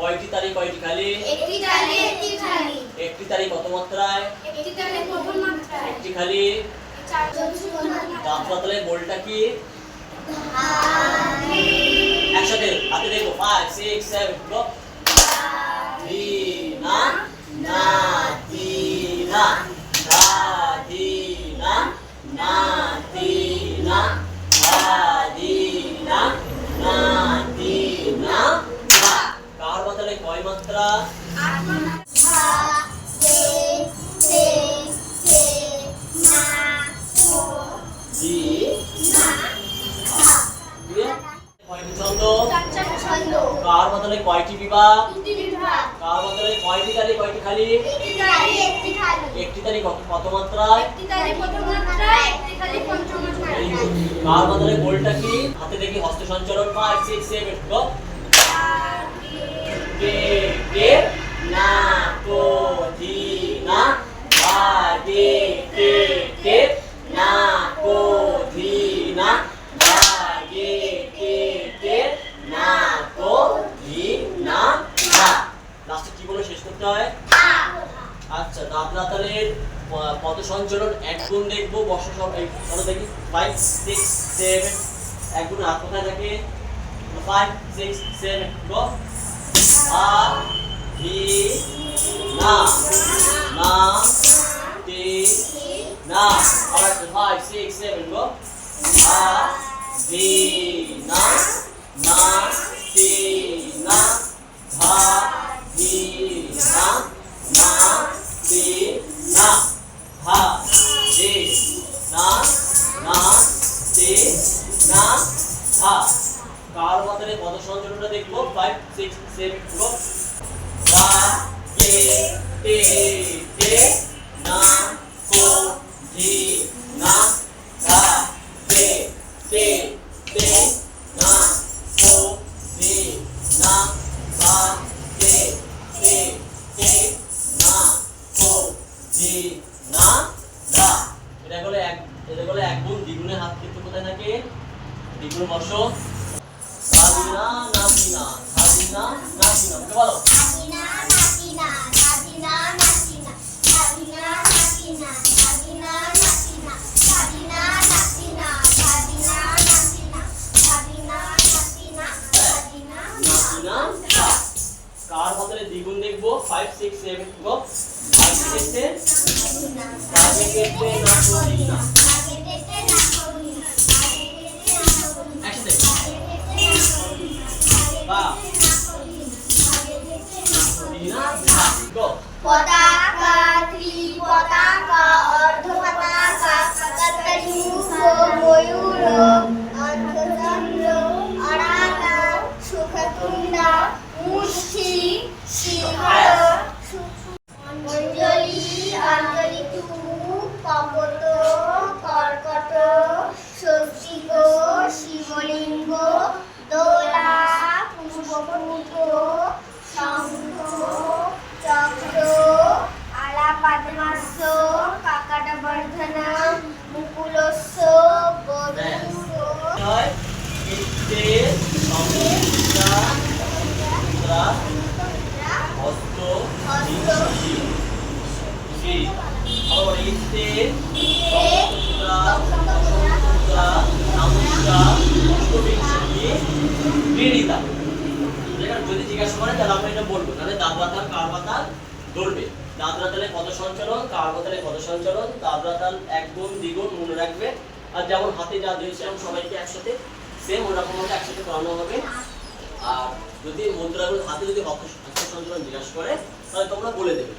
কয়টি তালি কয়টি খালি? একটি তালি একটি খালি। একটি তালি কত মাত্রায়? একটি তালি প্রথম মাত্রায়। একটি খালি। যাত্রা তালের গোলটা কি? একসাথে হাতে দেখো 5 6 7 গো। দিনা না দিনা দা দিনা না দিনা দা দিনা না দিনা দা। কার মাত্রায় কয় মাত্রা? 8 মাত্রা। সে না ও জি না দিয়ে কয়টি ছন্দ? 4টি ছন্দ। কার মাত্রায় কয়টি বিভাগ? 2টি বিভাগ। কার মাত্রায় কয়টি তালি কয়টি খালি? একটি তালি একটি খালি। একটি তালি কত মাত্রায়? একটি তালি প্রথম মাত্রায়, একটি খালি পঞ্চম মাত্রায়। কার মাত্রায় গোলটা কি? হাতে দেখি হস্ত সঞ্চালন 5 6 7 গো। কে কে না কো জি না দা দে কে না কো জি না দা দে না কো জি না দা। লাস্টে কি বলে শেষ করতে হয়? আচ্ছা, দাদরা তালের পদ সঞ্চালন এক গুণ দেখবো। বর্ষ সব এই চলো দেখি 5 6 7 এক গুণ হাত কোথায় থাকে? 5 6 7 গো। আ হি না না তি না। আবার 5 6 7 গো। আ হি না না তি না ধা হি না না তি না ধা হি না না তি না ধা। কার মাত্রায় পদ সঞ্চালনটা দেখবো 5 6 7 গো। দা কে তে না কো জি না দা তে না কো জি না দা তে না কো জি না দা। এটা হলো এক গুণ। দ্বিগুণের হাত কিন্তু কোথায় থাকে? দ্বিগুণ বর্ষ সাদিনা নাসিনা সাদিনা নাসিনা বলো। সাদিনা নাসিনা সাদিনা নাসিনা সাদিনা নাসিনা সাদিনা নাসিনা সাদিনা নাসিনা সাদিনা নাসিনা সাদিনা নাসিনা সাদিনা নাসিনা দা। কার মাত্রায় দ্বিগুণ দেখবো 5 6 7 গো। আগে দেখতে আগে দেখতে না করি না একসাথে বা দিনা দা গো। পতাকা ত্রিপতাকা অর্ধপতাকা কাকতালীয় ময়ূর অর্ধচন্দ্র অরাকা সুখতুন্ডা মুষ্টি শিখর অঞ্জলি অঞ্জলি তু কপট কর্কট স্বস্তিক শিবলিঙ্গ দোলা পুষ্পপুষ্প শঙ্খ চক্র আলাপদ্মাস্য কাকটবর্ধন মুকুলস্য গোবিন্দ হয় ইতে সমুদ্রা মুদ্রা হস্ত দৃষ্টি শ্রী। আর ইতে মুদ্রা মুদ্রা নমস্কার পুষ্পবিংশতি ক্রীড়িতা। যদি জিজ্ঞাসা করে তাহলে আমরা এটা বলবো, তাহলে দাদরা তাল কার তাল ধরবে। দাদরা তালে পদ সঞ্চালন, কার তালে পদ সঞ্চালন, দাদরা তাল এক গুণ দ্বিগুণ মনে রাখবে। আর যেমন হাতে যা দিয়েছিলাম সবাইকে একসাথে সেম ওরকম ভাবে একসাথে করানো হবে। আর যদি মুদ্রাগুলো হাতে যদি হস্ত সঞ্চালন জিজ্ঞাসা করে তাহলে তোমরা বলে দেবে।